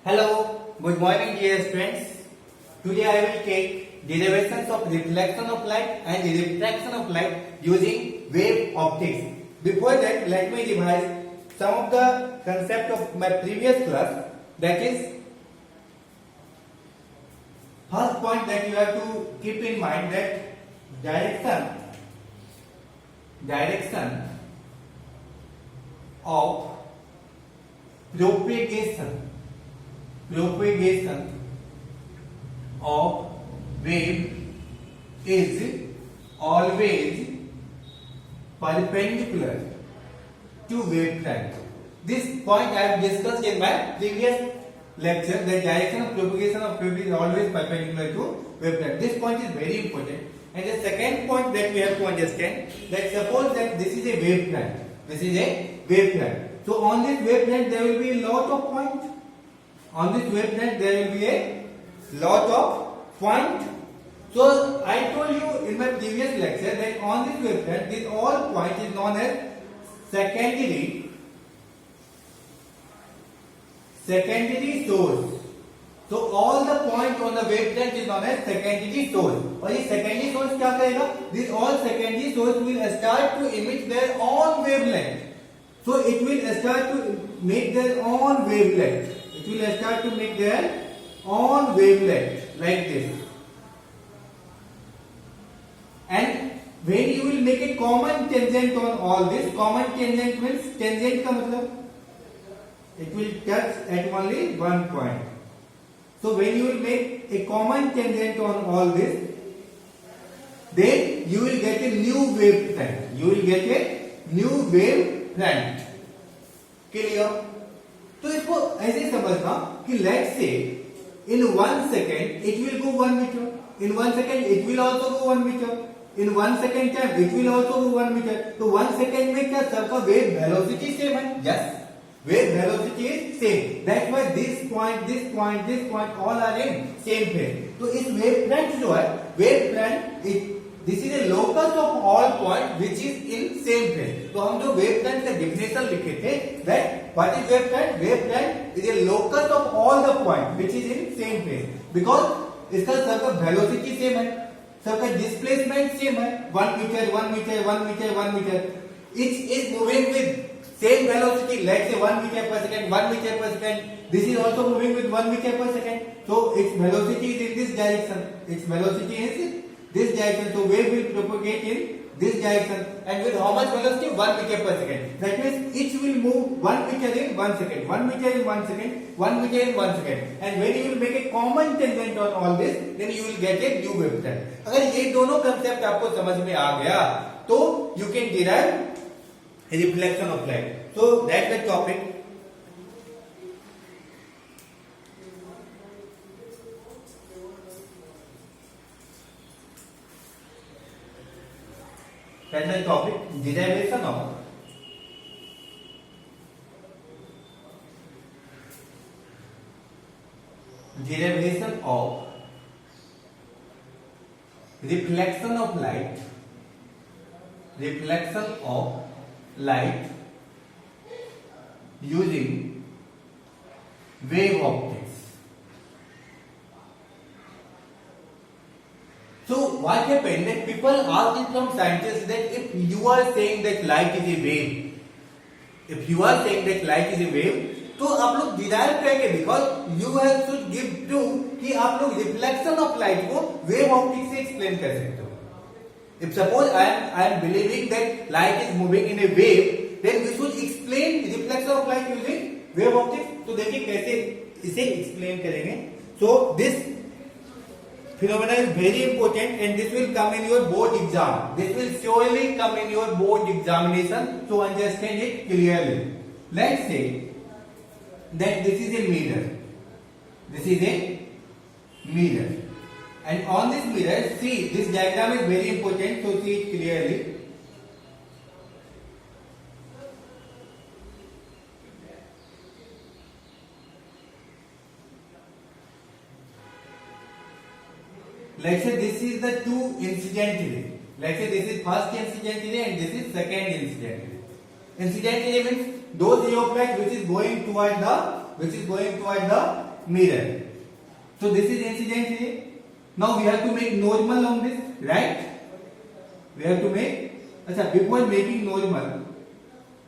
Hello, good morning dear students. Today I will take derivations of reflection of light and refraction of light using wave optics. Before that, let me revise some of the concept of my previous class. That is, first point that you have to keep in mind that direction of propagation of wave is always perpendicular to wavefront. This point I have discussed in my previous lecture. The direction of propagation of wave is always perpendicular to wavefront. This point is very important. And the second point that we have to understand, that suppose that this is a wavefront. This is a wavefront. So on this wavefront there will be a lot of points. On this wavefront there will be a lot of points. So I told you in my previous lecture that on this wavefront, this all point is known as secondary source. So all the point on the wavefront is known as secondary source. और ये secondary source क्या करेगा? This all secondary source will start to emit their own wavelength. So it will start to make their own wavelength. It will start to make their own wavelength like this. And when you will make a common tangent on all this, common tangent means tangent का मतलब it will touch at only one point. So when you will make a common tangent on all this, then you will get a new wavefront. You will get a new wavefront. Clear? तो इसको ऐसे समझना कि let's say in 1 second it will go 1 meter. In 1 second it will also go 1 meter. In 1 second time it will also go 1 meter. तो 1 second में क्या सबका wave velocity same है? Yes. Wave velocity is same. That's why this point all are in same phase. तो इस wavefront जो है, wavefront this is a locus of all point which is in same phase. तो हम जो wavefront का definition लिखे थे, that what is wavefront? Wavefront is a locus of all the point which is in same phase. Because इसका सबका velocity same है, सबका displacement same है, 1 meter. Each is moving with same velocity, let's say 1 meter per second. This is also moving with 1 meter per second. So its velocity is in this direction. So wave will propagate in this direction. And with how much velocity? 1 meter per second. That means each will move 1 meter in 1 second. 1 meter in 1 second. 1 meter in 1 second. And when you will make a common tangent on all this, then you will get a new wavefront. अगर ये दोनों concept आपको समझ में आ गया, तो you can derive reflection of light. So that's the topic. That's the topic. Derivation of reflection of light using wave optics. So what happened that people asked from scientists that if you are saying that light is a wave, तो आप लोग derive करेंगे because you have to give proof कि आप लोग reflection of light को wave optics से explain कर सकते हो. If suppose I am believing that light is moving in a wave, then we should explain reflection of light using wave optics. तो देखिए कैसे इसे एक्सप्लेन करेंगे. So this phenomena is very important and this will come in your board exam. This will surely come in your board examination. So understand it clearly. Let's say that this is a mirror. And on this mirror, see, this diagram is very important, so see it clearly. Let's say this is the two incident ray. Let's say this is first incident ray and this is second incident ray. Incident ray means those ray of light which is going toward the mirror. So this is incident ray. Now we have to make normal on this, right? We have to make. अच्छा, before making normal,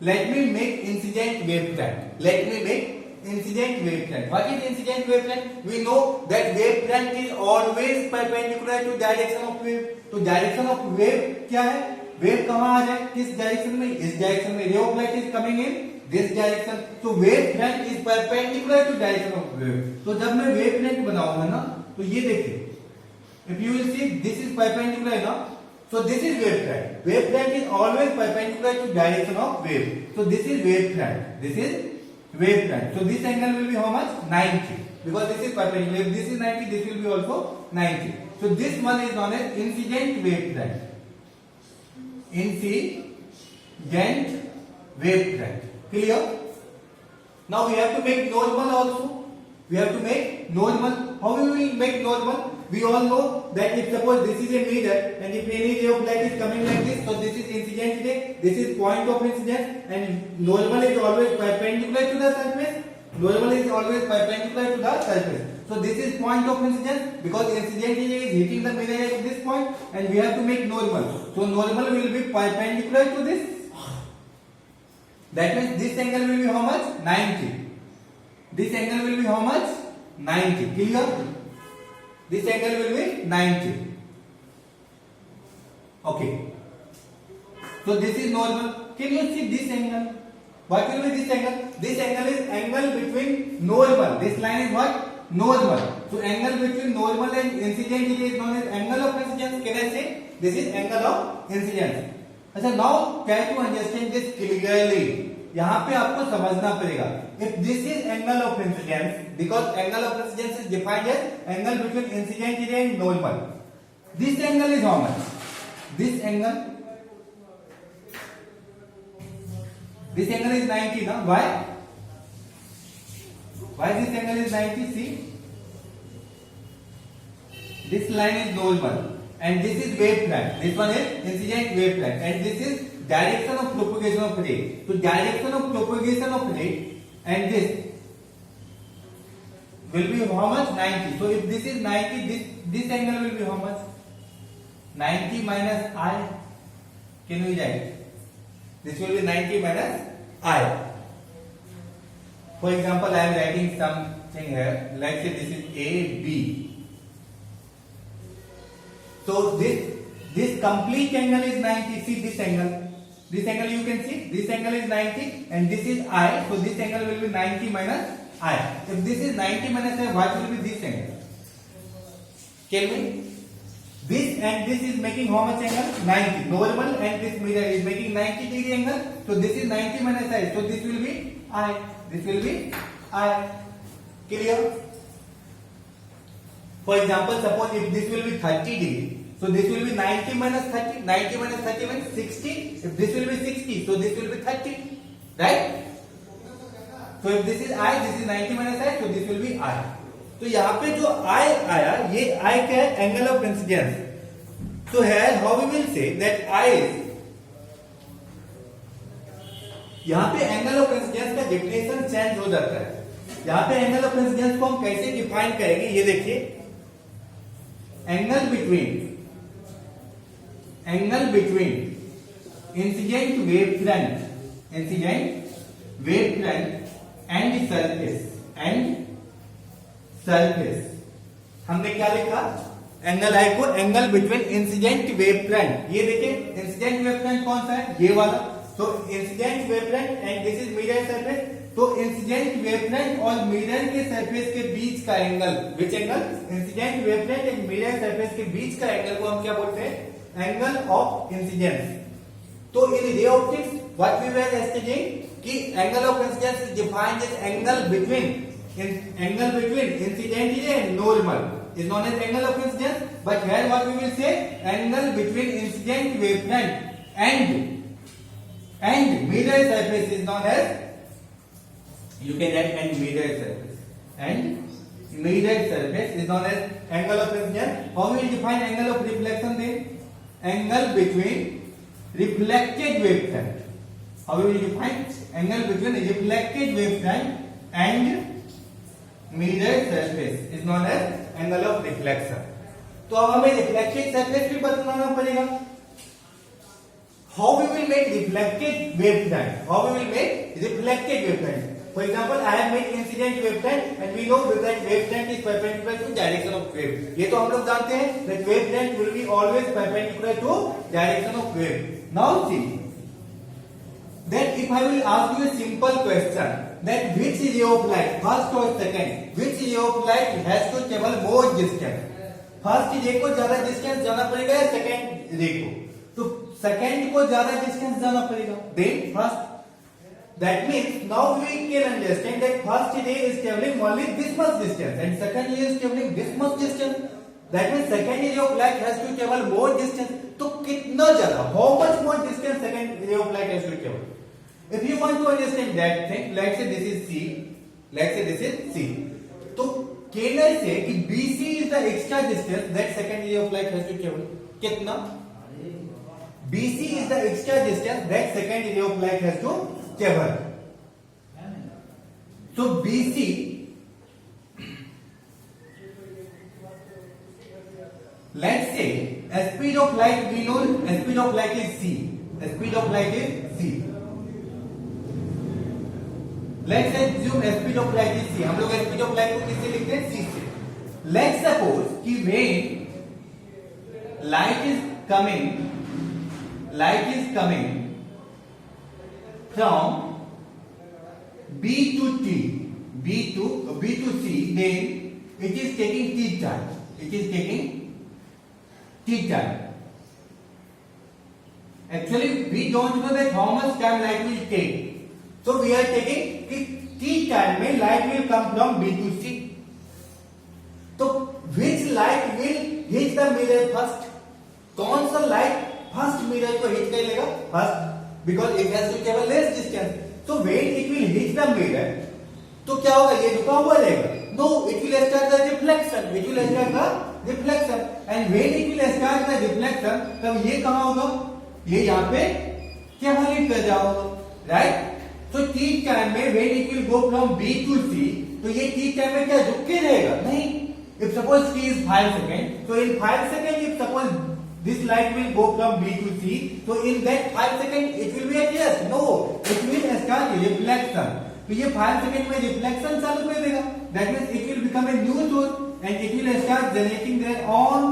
let me make incident wavefront. Let me make incident wavefront. What is incident wavefront? We know that wavefront is always perpendicular to direction of wave. तो direction of wave क्या है? Wave कहाँ आ जाए? किस direction में? इस direction में. Ray of light is coming in this direction. तो wave front is perpendicular to direction of wave. तो जब मैं वेव फ्रंट बनाऊंगा ना, तो ये देखिए, if you will see this is perpendicular ना, so this is wave front. Wave front is always perpendicular to direction of wave. So this is wave front. This is wave front. So this angle will be how much? 90. Because this is perpendicular. If this is 90, this will be also 90. So this one is known as incident wave front. Incident wave front. Clear? Now we have to make normal also. We have to make normal. How we will make normal? We all know that if suppose this is a mirror and if any ray of light is coming like this, so this is incident ray, this is point of incidence, and normal is always perpendicular to the surface. Normal is always perpendicular to the surface. So this is point of incidence because incident ray is hitting the mirror at this point, and we have to make normal. So normal will be perpendicular to this. That means this angle will be how much? 90. This angle will be how much? 90. Clear? This angle will be 90. Okay. So this is normal. Can you see this angle? What will be this angle? This angle is angle between normal. This line is what? Normal. So angle between normal and incident is known as angle of incidence. Can I say? This is angle of incidence. अच्छा, now try to understand this clearly. यहाँ पे आपको समझना पड़ेगा. If this is angle of incidence, because angle of incidence is defined as angle between incident ray and normal. This angle is how much? This angle is 90 now. Why? Why this angle is 90? See, this line is normal and this is wave front. This one is incident wave front, and this is direction of propagation of ray. So direction of propagation of ray and this will be how much? 90. So if this is 90, this angle will be how much? 90 minus I. Can we write? This will be 90 minus I. For example, I am writing something here. Let's say this is A, B. So this complete angle is 90. See this angle. This angle you can see. This angle is 90 and this is I. So this angle will be 90 minus I. If this is 90 minus I, what will be this angle? Tell me. This and this is making how much angle? 90. Normal and this mirror is making 90 degree angle. So this is 90 minus I. So this will be I. This will be I. Clear? For example, suppose if this will be 30 degree. So this will be 90 minus 30. 90 minus 30 means 60. If this will be 60, so this will be 30. Right? So if this is I, this is 90 minus I, so this will be I. तो यहाँ पे जो I आया, ये I क्या है? Angle of incidence. So here how we will say that I is, यहाँ पे एंगल ऑफ इंसिडेंस का डेफिनेशन चेंज हो जाता है. यहाँ पे एंगल ऑफ इंसिडेंस को हम कैसे डिफाइन करेंगे? ये देखिए, angle between incident wave front and surface. हमने क्या लिखा? एंगल आई को angle between incident wave front. ये देखिए, इंसिडेंट वेव फ्रंट कौन सा है? ये वाला. तो incident wave front and this is mirror surface. तो इंसिडेंट वेव फ्रंट और मिरर के सरफेस के बीच का angle, which angle? Incident wave front and mirror surface के बीच का एंगल को हम क्या बोलते हैं? Angle of incidence. तो in ray optics what we were studying कि angle of incidence is defined as angle between incident ray and normal is known as angle of incidence. But here what we will say, angle between incident wave front and mirror surface is known as, you can write, and mirror surface is known as angle of incidence. How we will define angle of reflection then? Angle between reflected wave front. How we will define angle between reflected wave front and mirror surface is known as angle of reflection. तो अब हमें reflected surface भी बताना पड़ेगा. How we will make reflected wavefront? How we will make reflected wavefront? For example, I have made incident wavefront and we know that wavefront is perpendicular to direction of wave. ये तो हम लोग जानते हैं that wavefront will be always perpendicular to direction of wave. Now see that if I will ask you a simple question that which ray of light, first or second, which ray of light has to travel more distance? First ray को ज्यादा distance जाना पड़ेगा या second रे को? तो second को ज्यादा डिस्टेंस जाना पड़ेगा. Then first, that means now we can understand that first ray is traveling only this much distance and second ray is traveling this much distance. That means second ray of light has to travel more distance. तो कितना ज्यादा, how much more distance second ray of light has to travel? If you want to understand that thing, let's say this is C, let's say this is C. तो कहना से कि BC is the extra distance that second ray of light has to travel. कितना? BC is the extra distance that second ray of light has to travel. So BC let's say a speed of light, we know a speed of light is C. A speed of light is C. Let's assume speed of light is c. हम लोग speed of light को किससे लिखते हैं? c से. Let's suppose कि when light is coming from B to T, B to C, then it is taking t time. It is taking t time. Actually, we don't know that how much time light will take. So we are taking कि t time में light will come from B to C. तो which light will hit the mirror first? कौन सा light first mirror को hit करेगा? First, because it has to travel less distance. So when it will hit the mirror, तो क्या होगा? ये रुका हुआ रहेगा. No, it will start the reflection. It will start the reflection. And when it will start the reflection, तब ये कहाँ होगा? ये यहाँ पे क्या हिट कर जाओगा, right? तो t टाइम में when it will go from B to C, तो ये t टाइम में क्या रुक के रहेगा? नहीं. If suppose t is 5 seconds, so in 5 seconds if suppose this light will go from B to C, so in that 5 seconds it will be at rest. No, it will start reflection. तो ये 5 second में reflection चालू कर देगा. That means it will become a new source and it will start generating their own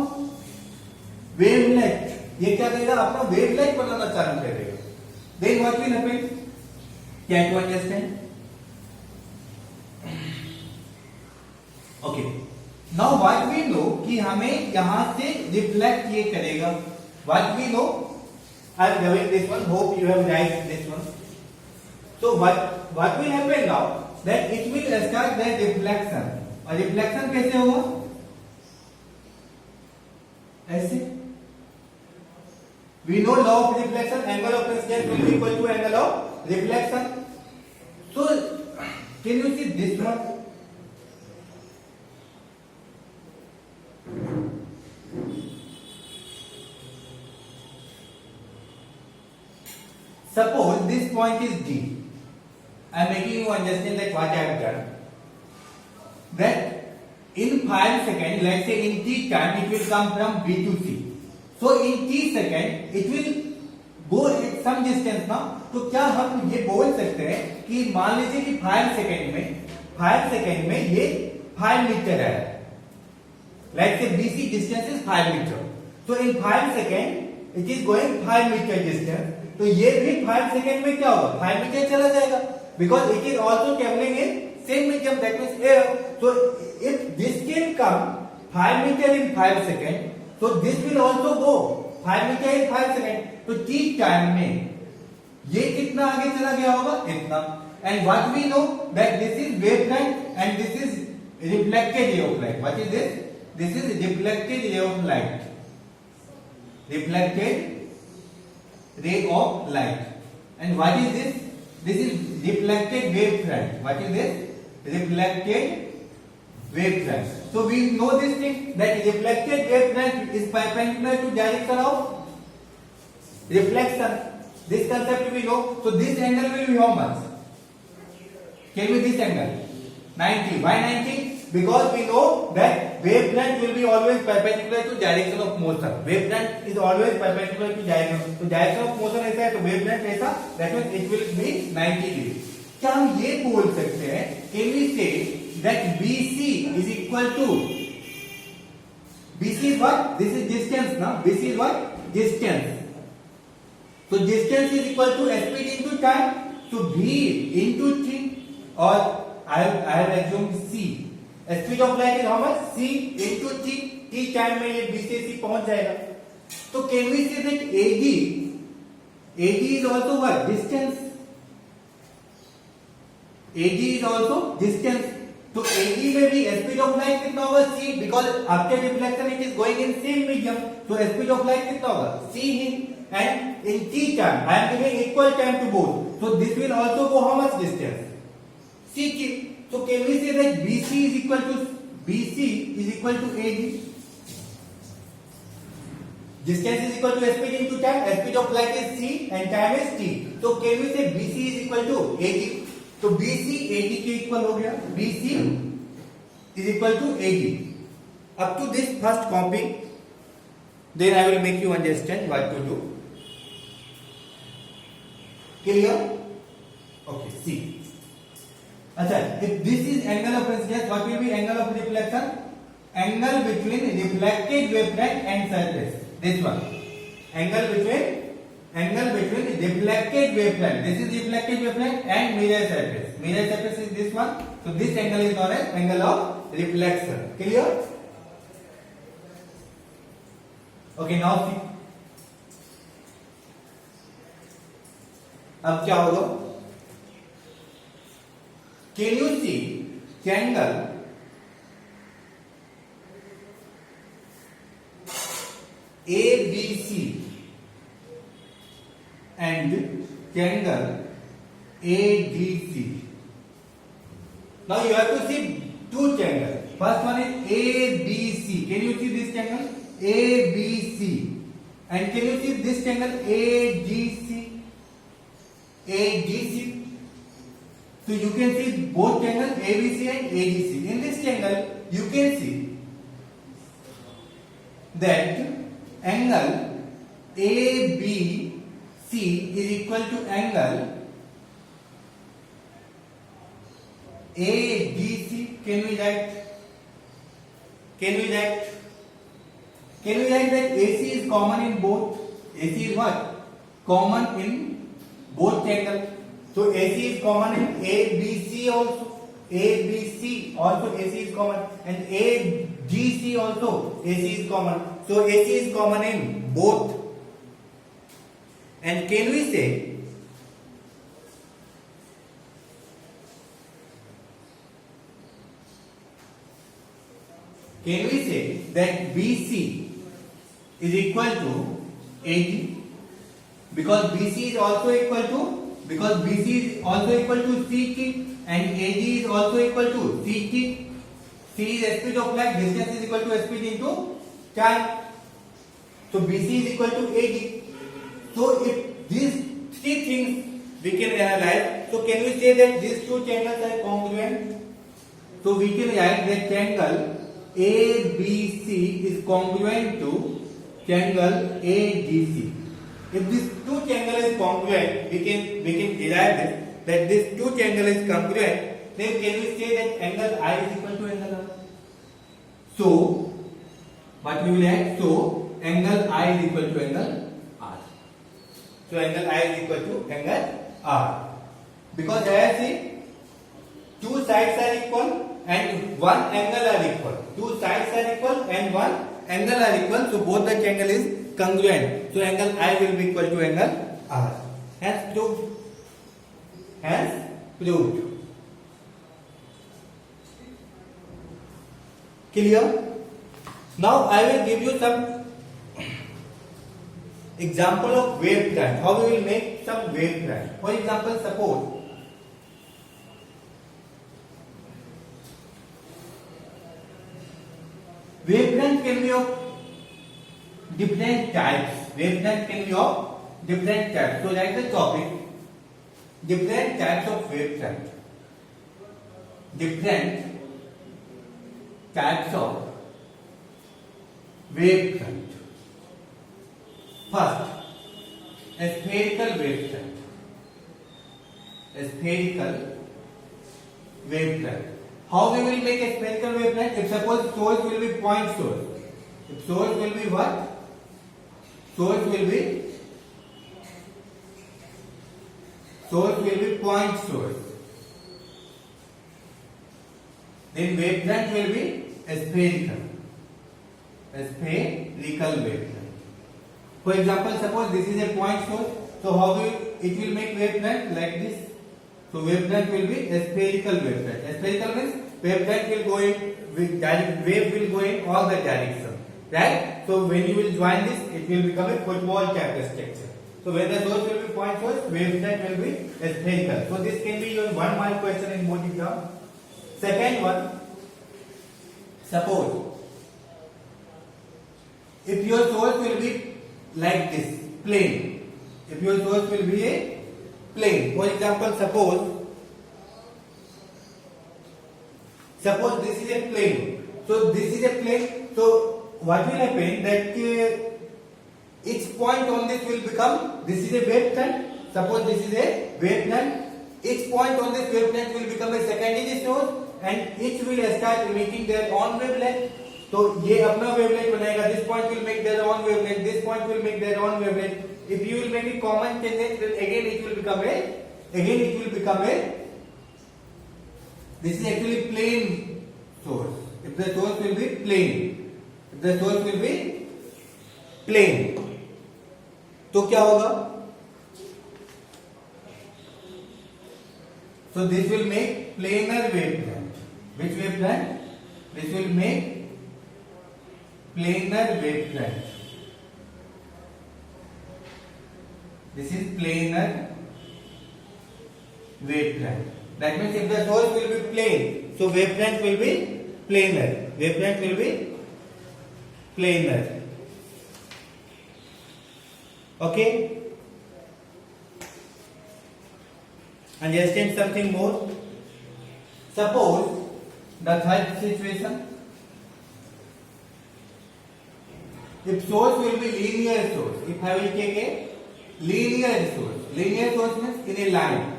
wavelength. ये क्या करेगा? अपना wavelength बनाना चालू कर देगा. Then what will happen? Can you understand? Okay. Now what we know कि हमें यहाँ से रिफ्लेक्ट ये करेगा. What we know, I am doing this one. Hope you have write this one. So what will happen now? That it will start the reflection. और reflection कैसे होगा? ऐसे. We know law of reflection. Angle of incidence will be equal to angle of reflection. So can you see this one? Suppose this point is D. I am making you understand that what I have done. That in 5 seconds, let's say in t time, it will come from B to C. So in t second, it will go at some distance now. तो क्या हम ये बोल सकते हैं कि मान लीजिए कि 5 सेकंड में ये 5 मीटर है. Let's say BC distance is 5 meter. So in 5 seconds it is going 5 meter distance. तो ये भी 5 सेकंड में क्या होगा? 5 मीटर चला जाएगा. Because it is also traveling in same medium, that means air. So if this can come 5 meter in 5 seconds, so this will also go 5 meter in 5 seconds. तो t time में ये कितना आगे चला गया होगा? इतना. And what we know that this is wavefront and this is reflected ray of light. What is this? This is reflected ray of light. Reflected ray of light. And what is this? This is reflected wavefront. What is this? Reflected wavefront. So we know this thing that reflected wavefront is perpendicular to direction of reflection. This concept we know. So this angle will be how much? Tell me this angle. 90. Why 90? because we know that wavefront will be always perpendicular to direction of motion. Wavefront is always perpendicular to direction. तो direction of motion ऐसा है तो wavefront ऐसा, that means it will be 90 degree. क्या हम ये बोल सकते हैं, can we say that BC is equal to, BC is what? This is distance now. BC is what? Distance. So distance is equal to speed into time. So V into T, or I have assumed C. Speed of light is how much? C into T. T time में ये B से C पहुंच जाएगा. तो can we say that AD is also what? Distance. AD is also distance. तो AD में भी speed of light कितना होगा? C, because after reflection it is going in same medium. So speed of light कितना होगा? C he. And in T time, I am giving equal time to both. So this will also go how much distance? CT. So can we say that BC is equal to AD? Distance is equal to speed into time. Speed of light is C and time is T. So can we say BC is equal to AD? So BC AD के equal हो गया. BC is equal to AD. Up to this first copy, then I will make you understand what to do. Clear? Okay, see. अच्छा, if this is angle of incidence, what will be angle of reflection? Angle between reflected wavefront and surface. This one. Angle between reflected wavefront. This is reflected wavefront and mirror surface. Mirror surface is this one. So this angle is known as angle of reflection. Clear? Okay, now see. अब क्या होगा? Can you see triangle ABC and triangle ADC? Now you have to see two triangles. First one is ABC. Can you see this triangle? ABC. And can you see this triangle ADC? ADC. So you can see both triangles ABC and ADC. In this triangle, you can see that angle ABC is equal to angle ADC. Can we write that AC is common in both? AC is what? Common in both triangles. So AC is common in ABC also. ABC also AC is common, and AGC also AC is common. So AC is common in both. And can we say that BC is equal to AD, because BC is also equal to CT, and AD is also equal to CT. C is speed of light, distance is equal to speed into time. So BC is equal to AD. So if these three things we can analyze, so can we say that these two triangles are congruent? So we can write that triangle ABC is congruent to triangle ADC. If this two triangle is congruent, we can derive this, that this two triangle is congruent. Then can we say that angle I is equal to angle R? So what we will add? So angle I is equal to angle R. So angle I is equal to angle R, because as I see, two sides are equal and one angle are equal. Two sides are equal and one angle are equal. So both the triangle is congruent. So angle I will be equal to angle R. Hence proved. Clear? Now I will give you some example of wavefront. How we will make some wavefront. For example, suppose wavefront can be of different types. Wavefront can be of different types. So write the topic: different types of wavefront. Different types of wavefront. First, a spherical wavefront. A spherical wavefront. How we will make a spherical wavefront? If suppose source will be point source. If source will be what? Source will be point source. Then wavefront will be a spherical wavefront. For example, suppose this is a point source. So how will it will make wavefront like this? So wavefront will be a spherical wavefront. A spherical means wavefront will go in wave will go in all the direction, right? So when you will join this, it will become a football type structure. So when the source will be point source, wavefront will be a spherical. So this can be your 1 mark question in both exam. Second one, suppose if your source will be like this, plane. If your source will be a plane. For example, suppose this is a plane. So this is a plane. So what will happen that each point on this will become, this is a wavefront. Suppose this is a wavefront. Each point on this wavefront will become a secondary source and each will start emitting their own wavelength. तो ये अपना wavelength बनाएगा. This point will make their own wavelength. This point will make their own wavelength. If you will make a common tangent, then again it will become a. This is actually plane source. If the source will be plane, तो क्या होगा? So this will make planar wavefront. Which wavefront? This will make planar wavefront. This is planar wavefront. That means if the source will be plane, so wavefront will be planar. Okay? Understand something more? Suppose the third situation. If source will be linear source, if I will take a linear source means in a line.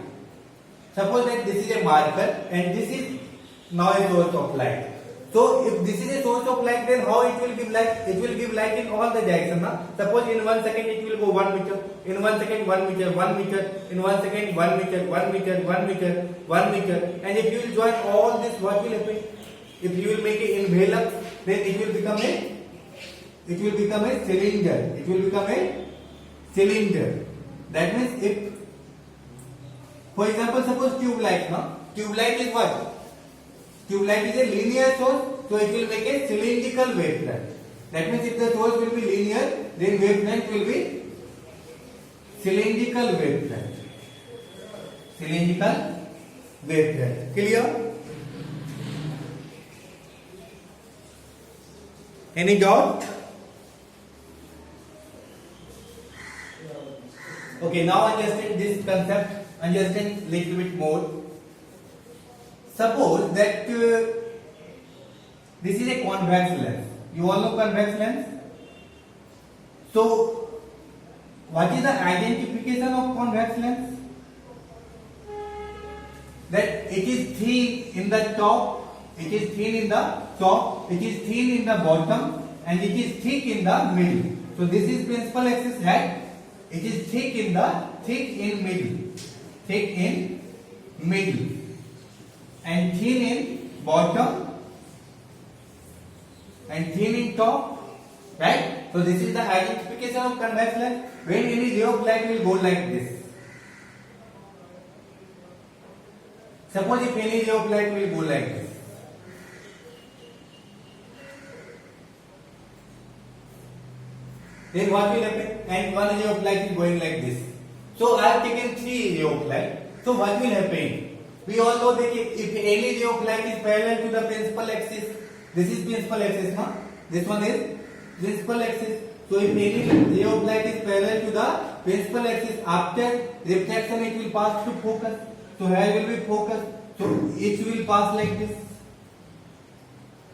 Suppose that this is a marker and this is now a source of light. So if this is a source of light, then how it will give light? It will give light in all the directions. Suppose in 1 second it will go 1 meter, in 1 second 1 meter, 1 meter, in 1 second 1 meter, 1 meter, 1 meter, 1 meter. And if you will join all this, what will happen? If you will make an envelope, then it will become a cylinder. That means if, for example, suppose tube light is what? Tube light is a linear source, so it will make a cylindrical wavefront. That means if the source will be linear, then wavefront will be cylindrical wavefront. Clear? Any doubt? Okay, now understand this concept. Understand little bit more. Suppose that this is a convex lens. You all know convex lens. So, what is the identification of convex lens? That it is thin in the top, it is thin in the bottom, and it is thick in the middle. So this is principal axis, right? It is thick in middle, and thin in bottom, and thin in top, right? So this is the identification of convex lens. When any ray of light will go like this. Suppose if any ray of light will go like this. Then what will happen? And one ray of light is going like this. So I have taken 3 ray of light. So what will happen? We all know that if any ray of light is parallel to the principal axis, this is principal axis, huh? This one is principal axis. So if any ray of light is parallel to the principal axis, after reflection it will pass to focus. So here will be focus. So it will pass like this.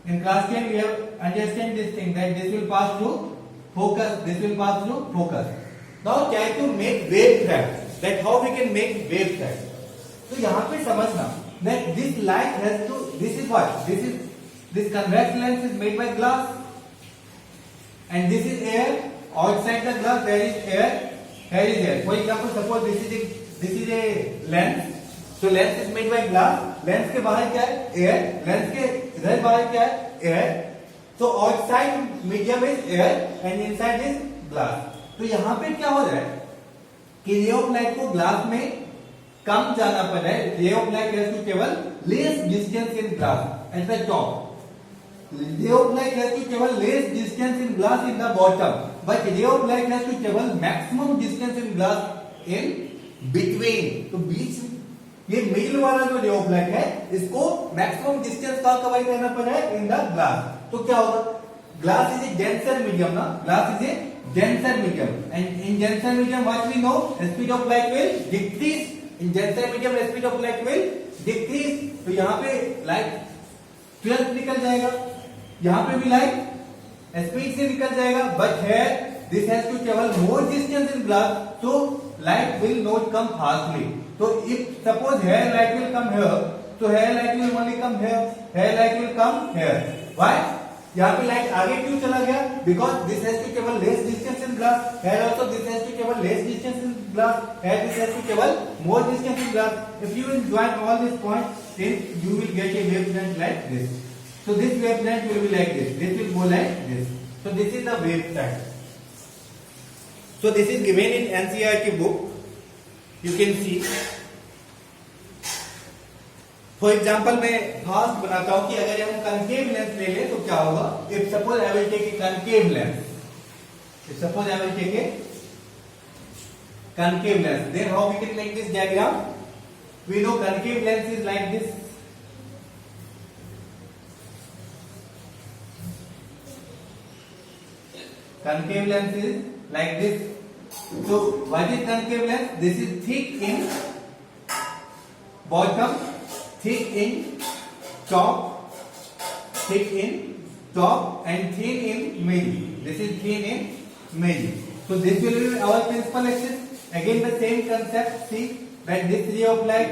In class 10 we have understand this thing that this will pass through focus, this will pass through focus. Now try to make wavefront. That how we can make wavefront. तो यहाँ पे समझना that this light has to, this is what? This convex lens is made by glass and this is air. Outside the glass there is air. Here is air. For example, suppose this is a lens. So lens is made by glass. Lens के बाहर क्या है? Air. Lens के इधर बाहर क्या है? Air. So outside medium is air and inside is glass. तो यहाँ पे क्या हो रहा है कि रे ऑफ लाइट को ग्लास में कम जाना पड़ रहा है. Ray of light has to travel less distance in glass at the top. Ray of light has to travel less distance in glass in the bottom, but ray of light has to travel maximum distance in glass in between. तो बीच ये middle वाला जो ray of light है इसको maximum distance कहाँ cover करना पड़ रहा है? In the glass. तो क्या होगा? Glass is a denser medium ना? Glass is a denser medium, and in denser medium what we know? The speed of light will decrease. In denser medium the speed of light will decrease. तो यहाँ पे light तुरंत निकल जाएगा. यहाँ पे भी लाइट स्पीड से निकल जाएगा. But here this has to travel more distance in glass, so light will not come fastly. So if suppose here light will come here, so here light will only come here, here light will come here. Why? यहाँ पे light आगे क्यों चला गया? Because this has to travel less distance in glass. Here also this has to travel less distance in glass. Here this has to travel more distance in glass. If you will join all these points, then you will get a wavelength like this. So this wavelength will be like this. This will go like this. So this is the wavelength. So this is given in NCERT book. You can see. For example, मैं fast बनाता हूं कि अगर हम concave lens ले लें तो क्या होगा? If suppose I will take a concave lens. If suppose I will take a concave lens, then how we can make this diagram? We know concave lens is like this. Concave lens is like this. So what is concave lens? This is thick in bottom, thick in top, thick in top and thin in middle. This is thin in middle. So this will be our principal axis. Again the same concept. See that this ray of light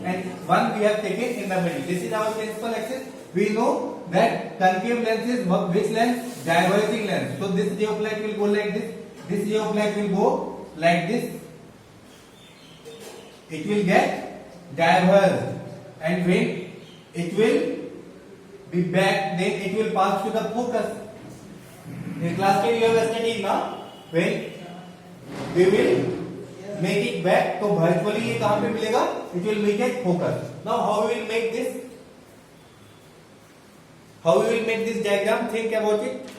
and one we have taken in the middle. This is our principal axis. We know that concave lens is which lens? Diverging lens. So this ray of light will go like this. This ray of light will go like this. It will get diverged, and when it will be back, then it will pass to the focus. In class 10 you have studied now. When we will make it back, तो virtually ये कहाँ पे मिलेगा? It will make it focus. Now how we will make this? How we will make this diagram? Think about it.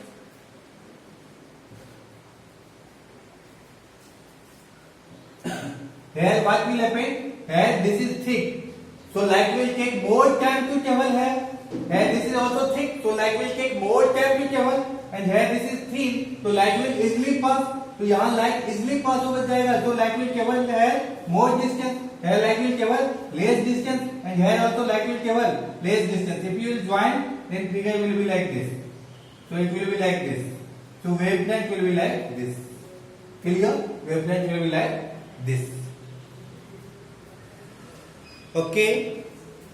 Here what will happen? Here this is thick, so light will take more time to travel here. Here this is also thick, so light will take more time to travel. And here this is thin, so light will easily pass. तो यहाँ light easily pass होकर जाएगा, so light will travel here more distance. Here light will travel less distance, and here also light will travel less distance. If you will join, then figure will be like this. So it will be like this. So wavelength will be like this. Clear? Wavelength will be like this. Okay.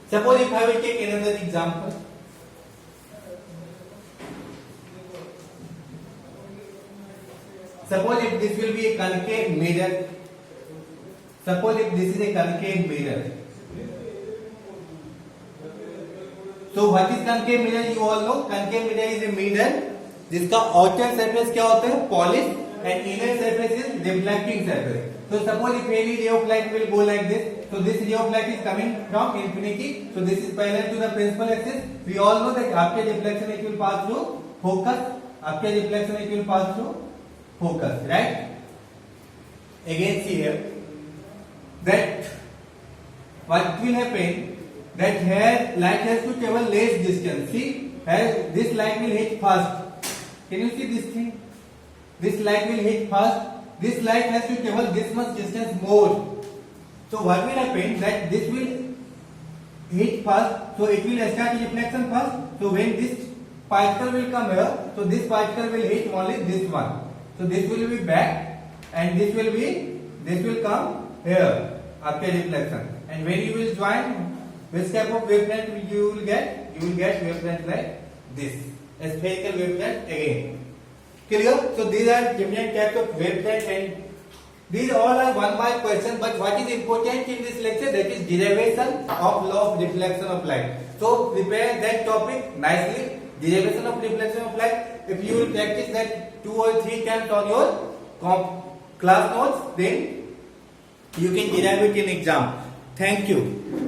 Suppose if I will take another example. Suppose if this will be a concave mirror. Suppose if this is a concave mirror. So what is concave mirror? You all know concave mirror is a mirror जिसका outer surface क्या होता है? Polished, and inner surface is reflecting surface. So suppose if any ray of light will go like this. So this ray of light is coming from infinity. So this is parallel to the principal axis. We all know that after deflection it will pass through focus. After deflection it will pass through focus, right? Again see here that what will happen, that here light has to travel less distance. See here this light will hit fast. Can you see this thing? This light will hit fast. This light has to travel this much distance more. So what will happen, that this will hit fast. So it will start reflection first. So when this particle will come here, so this particle will hit only this one. So this will be back, and this will come here after reflection. And when you will join, which type of wavelength you will get? You will get wavelength like this, a spherical wavelength again. Clear? So these are different types of wavelength, and these all are one by question. But what is important in this lecture? That is derivation of law of reflection of light. So prepare that topic nicely. Derivation of reflection of light. If you will practice that 2 or 3 times on your class notes, then you can derive it in exam. Thank you.